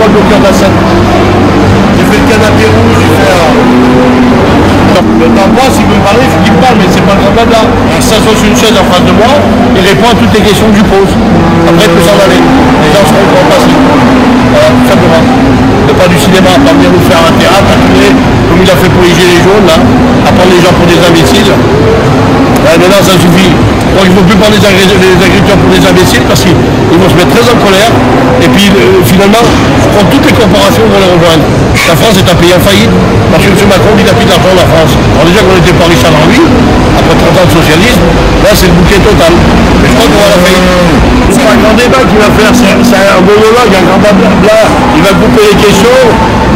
pas au cœur de la scène. J'ai fait le canapé rouge, j'ai fait le tambour, si vous me parlez, il faut qu'il me parle, mais c'est pas le grand blabla. Il s'assoit sur une chaise en face de moi, il répond à toutes les questions que je lui pose. Après, il peut s'en aller. Les gens seront pas passés. Voilà, tout simplement. Ne pas du cinéma, pas venir nous faire un théâtre, à tourner, comme il a fait pour les Gilets jaunes, là, à prendre les gens pour des imbéciles. Maintenant, ça suffit. Donc, il ne faut plus prendre les agriculteurs pour des imbéciles parce qu'ils vont se mettre très en colère. Et puis, finalement, prendre toutes les corporations vont les rejoindre. La France est un pays en faillite parce que M. Macron, il n'a plus d'argent, la France. Alors, déjà qu'on n'était pas riche avant lui, après 30 ans de socialisme, là, c'est le bouquet total. Mais je crois qu'on va à la faillite. C'est pas un grand débat qu'il va faire, c'est un monologue, un grand blabla. Il va couper les questions,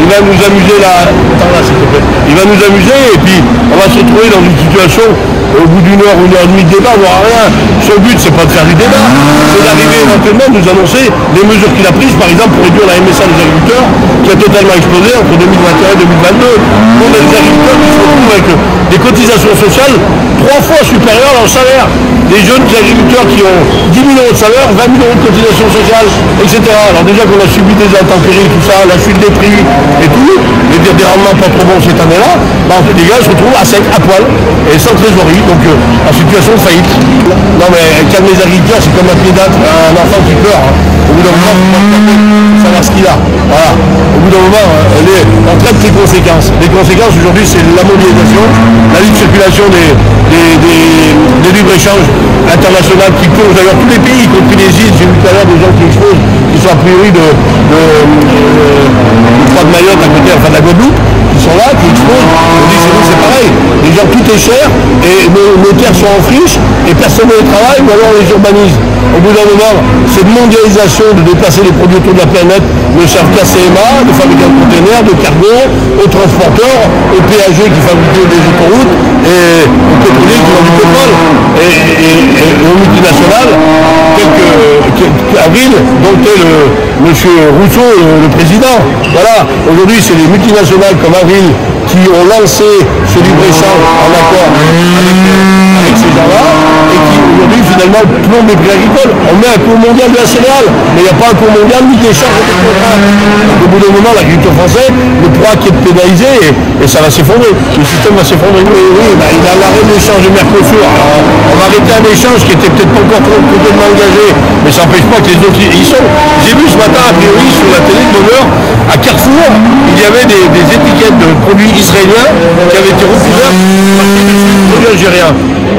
il va nous amuser là. Attends là, s'il te plaît. Il va nous amuser et puis on va se retrouver dans une situation. Au bout d'une heure ou une heure et demie de débat, on n'aura rien. Son but, c'est pas de faire du débat, c'est d'arriver éventuellement à nous annoncer les mesures qu'il a prises, par exemple, pour réduire la MSA des agriculteurs, qui a totalement explosé entre 2021 et 2022. On a des agriculteurs qui se retrouvent avec des cotisations sociales 3 fois supérieures à leur salaire. Des jeunes agriculteurs qui ont 10 000 euros de salaire, 20 000 euros de cotisations sociales, etc. Alors déjà qu'on a subi des intempéries, tout ça, la chute des prix et tout, et des rendements pas trop bons cette année-là, bah, en fait, les gars se retrouvent à sec, à poil, et sans trésorerie, donc en situation de faillite. Non mais calmer les agriculteurs, c'est comme un pédatre, un enfant qui pleure. Hein. Au bout d'un moment, il faut savoir ce qu'il a. Voilà. Au bout d'un moment, on traite les conséquences. Les conséquences aujourd'hui, c'est la mondialisation, la libre circulation des libre-échanges internationaux qui plongent d'ailleurs tous les pays, y compris les îles. J'ai vu tout à l'heure des gens qui exposent, qui sont a priori de Croix de Mayotte à côté, enfin de la Guadeloupe, qui sont là, qui exposent. On dit chez nous c'est pareil. Les gens, tout est cher et nos terres sont en friche et personne ne les travaille ou alors on les urbanise. Au bout d'un moment, cette mondialisation de déplacer les produits autour de la planète ne servent qu'à CMA, de fabricants de containers, de cargo, aux transporteurs, aux péagers qui fabriquent des autoroutes et aux pétroliers qui vendent du pétrole et aux multinationales qu'Avril, dont est M. Rousseau, le président. Voilà, aujourd'hui c'est les multinationales comme Avril qui ont lancé ce libre-échange en accord avec ces gens-là et qui aujourd'hui finalement plombent les prix agricoles. On met un cours mondial de la céréale, mais il n'y a pas un cours mondial ni d'échange avec le programme. Au bout d'un moment, l'agriculteur français ne pourra qu'être pénalisé et ça va s'effondrer. Le système va s'effondrer. Oui, il a l'arrêt de l'échange de Mercosur. Alors, on va arrêter un échange qui était peut-être pas encore complètement engagé, mais ça n'empêche pas que les autres y sont. J'ai vu ce matin, a priori, sur la télé de 9h, à Carrefour, il y avait des étiquettes de produits israéliens qui avaient été refusées par des produits algériens.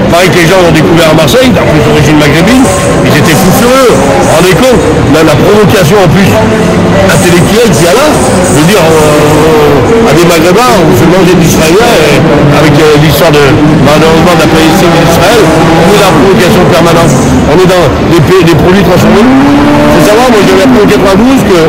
Pareil que les gens ont découvert à Marseille, en plus d'origine maghrébine, ils étaient fous furieux. Vous vous rendez compte, la provocation en plus intellectuelle qu'il y a là, de dire à des maghrébins, on fait manger de l'israélien, avec l'histoire malheureusement de la Palestine et d'Israël, on est dans la provocation permanente. On est dans des produits transformés. Il faut savoir, moi j'avais appris en 92 que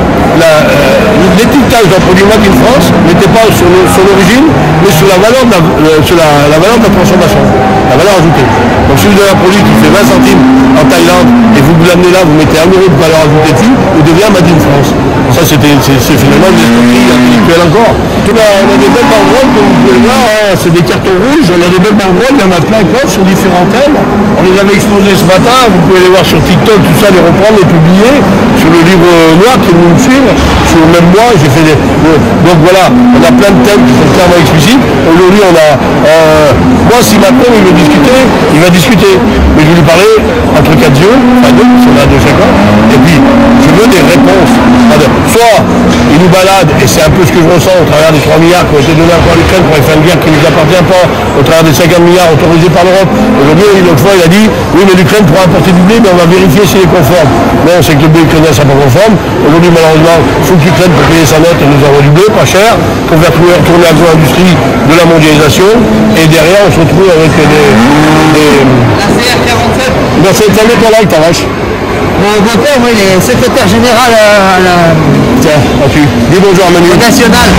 l'étiquetage d'un produit Made in France n'était pas sur l'origine, mais sur la valeur de la transformation, la valeur ajoutée. Donc si vous avez un produit qui fait 20 centimes en Thaïlande et vous l'amenez là, vous mettez 1 euro de valeur ajoutée dessus, il devient Made in France. Ça c'est finalement une escroquerie intellectuelle encore. On a des belles banderoles que vous pouvez voir, hein, c'est des cartons rouges, on a des belles banderoles, il y en a plein encore sur différents thèmes. On les avait exposés ce matin, vous pouvez les voir sur TikTok, tout ça, les reprendre, les publier, sur le livre noir qui nous suivre, sur même moi, j'ai fait des... Donc voilà, on a plein de thèmes qui sont clairement explicites. Aujourd'hui on a... moi si Macron il veut discuter, il va discuter. Mais je vais lui parler entre 4 yeux, enfin 2, si on a 2 chacun, et puis je veux des réponses. Soit il nous balade, et c'est un peu ce que je ressens au travers des 3 milliards qui ont été donnés encore à l'Ukraine pour les fins de guerre qui ne nous appartient pas, au travers des 50 milliards autorisés par l'Europe. Aujourd'hui, l'autre fois, il a dit, oui mais l'Ukraine pourra importer du blé, mais on va vérifier s'il est conforme. Non, c'est que le blé ukrainien ne sera pas conforme. Aujourd'hui, malheureusement, il faut que l'Ukraine, pour payer sa note, elle nous envoie du blé, pas cher, qu'on va tourner l'agro-industrie de la mondialisation, et derrière, on se retrouve avec des... La CR47. Ben, c'est un école là, ta vache. Mon beau-père, moi, il est secrétaire général à la... Tiens, dis bonjour à Manu. National.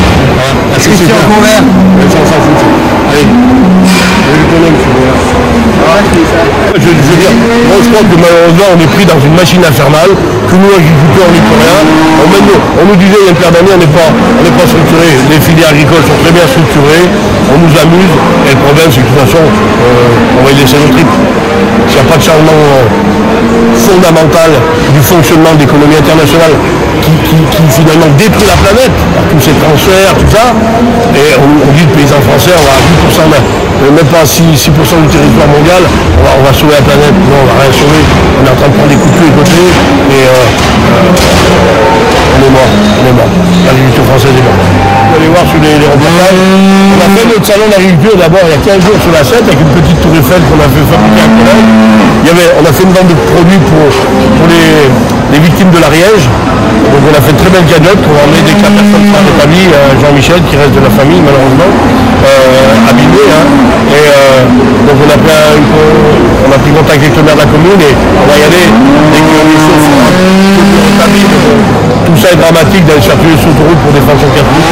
Christian Convert. Ça, on s'en fout. Allez. Je veux dire, moi je crois que malheureusement on est pris dans une machine infernale, que nous agriculteurs on n'y peut rien. On nous disait il y a une paire d'années on n'est pas structuré, les filières agricoles sont très bien structurées, on nous amuse, et le problème c'est que de toute façon on va y laisser nos tripes. S'il n'y a pas de changement fondamentale du fonctionnement de l'économie internationale qui finalement détruit la planète, par tous ces transferts, tout ça. Et on dit le paysan français, on va à 10%, même pas 6% du territoire mondial, on va sauver la planète. Non, on va rien sauver. On est en train de prendre des coups de tous les côtés et on est mort. L'agriculture française est morte. Vous allez voir sur les reportages. On a fait notre salon d'agriculture d'abord il y a 15 jours sur la 7 avec une petite tour Eiffel qu'on a fait fabriquer à Cologne. On a fait une vente de produits pour les victimes de l'Ariège. Donc on a fait une très belle cagnotte pour emmener des 4 personnes par les familles, Jean-Michel qui reste de la famille malheureusement, abîmé. Hein. Et donc on a pris contact avec le maire de la commune et on va y aller dès que les choses sont rétablies. Tout ça est dramatique d'aller circuler sur l'autoroute pour défendre son caprice.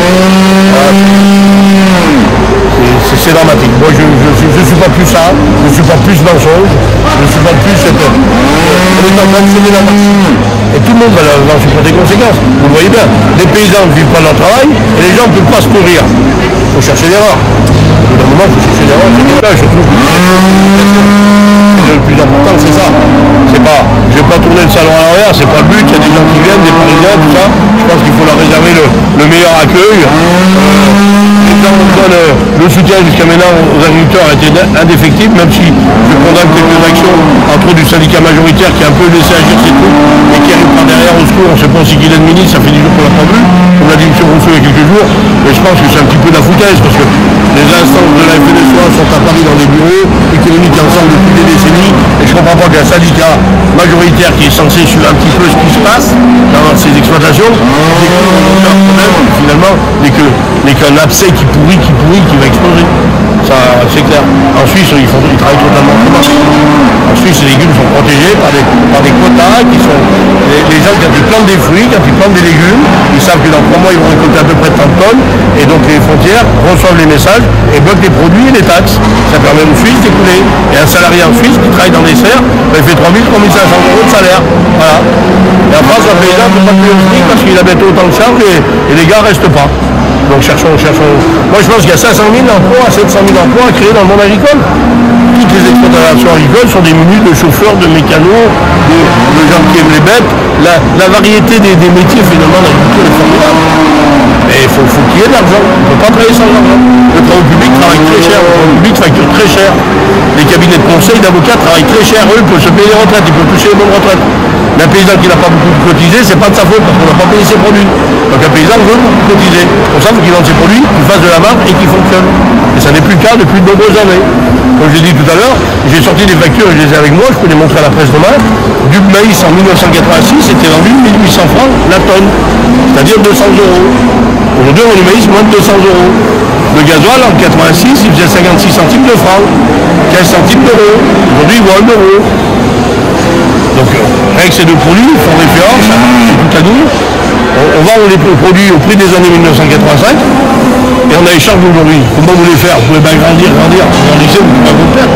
C'est dramatique. Moi je ne suis pas plus ça, je ne suis pas plus mensonge, je ne suis pas plus cette... On est en train de céder la marche. Et tout le monde va en supporter des conséquences. Vous le voyez bien, les paysans ne vivent pas leur travail et les gens ne peuvent pas se nourrir. Il faut chercher l'erreur. Au bout d'un moment, il faut chercher l'erreur, surtout. Le plus important, c'est ça. C'est pas, je ne vais pas tourner le salon à l'envers, c'est pas le but, il y a des gens qui viennent, des Parisiens, tout ça. Je pense qu'il faut leur réserver le meilleur accueil. Le soutien jusqu'à maintenant aux agriculteurs a été indéfectible, même si je condamne quelques actions, entre autres du syndicat majoritaire qui a un peu laissé agir ses troupes et qui arrive par derrière au secours. On ne sait pas si qu'il est le ministre, ça fait 10 jours qu'on l'a pas vu, comme l'a dit M. Rousseau il y a quelques jours, mais je pense que c'est un petit peu de la foutaise parce que les instances de la FNSEA sont à Paris dans des bureaux économiques ensemble depuis des décennies et je ne comprends pas qu'un syndicat majoritaire qui est censé suivre un petit peu ce qui se passe dans ces exploitations finalement n'est qu'un abcès qui pourrit, qui va exploser. Ça, c'est clair. En Suisse, ils travaillent totalement autrement. En Suisse, les légumes sont protégés par des quotas qui sont... Les gens, quand ils plantent des fruits, quand ils plantent des légumes, ils savent que dans 3 mois, ils vont récolter à peu près 30 tonnes. Et donc, les frontières reçoivent les messages et bloquent les produits et les taxes. Ça permet aux Suisses d'écouler. Et un salarié en Suisse qui travaille dans les serres, il fait 3 000, 3 500 euros de salaire. Voilà. Et en France, un paysan ne peut pas payer au SMIC parce qu'il a bientôt autant de charges et les gars ne restent pas. Donc cherchons. Moi je pense qu'il y a 500 000 emplois, 700 000 emplois à créer dans le monde agricole. Toutes les exploitations agricoles sont des menus de chauffeurs, de mécanos, de gens qui aiment les bêtes. La variété des métiers finalement d'agriculture est formidable. Mais il faut qu'il y ait de l'argent. On ne peut pas travailler sans argent. Le travail public travaille très cher, le travail public facture très cher. Les cabinets de conseil d'avocats travaillent très cher. Eux, ils peuvent se payer les retraites, ils peuvent toucher les bonnes retraites. Mais un paysan qui n'a pas beaucoup cotisé, c'est pas de sa faute parce qu'on n'a pas payé ses produits. Donc un paysan veut beaucoup cotiser. Pour ça, il faut qu'il vende ses produits, qu'il fasse de la marque et qu'il fonctionne. Et ça n'est plus le cas depuis de nombreuses années. Comme je l'ai dit tout à l'heure, j'ai sorti des factures, je les ai avec moi, je peux les montrer à la presse demain. Du maïs en 1986, c'était vendu 1800 francs la tonne, c'est-à-dire 200 euros. Aujourd'hui, on a du maïs moins de 200 euros. Le gasoil en 86, il faisait 56 centimes de francs, 15 centimes d'euros. Aujourd'hui, il vaut 1 euro. Donc, avec ces deux produits, font référence à tout à nous. On vend les produits au prix des années 1985 et on a les charges d'aujourd'hui. Comment vous les faire? Vous pouvez bien grandir, grandissez, vous pouvez pas vous le faire.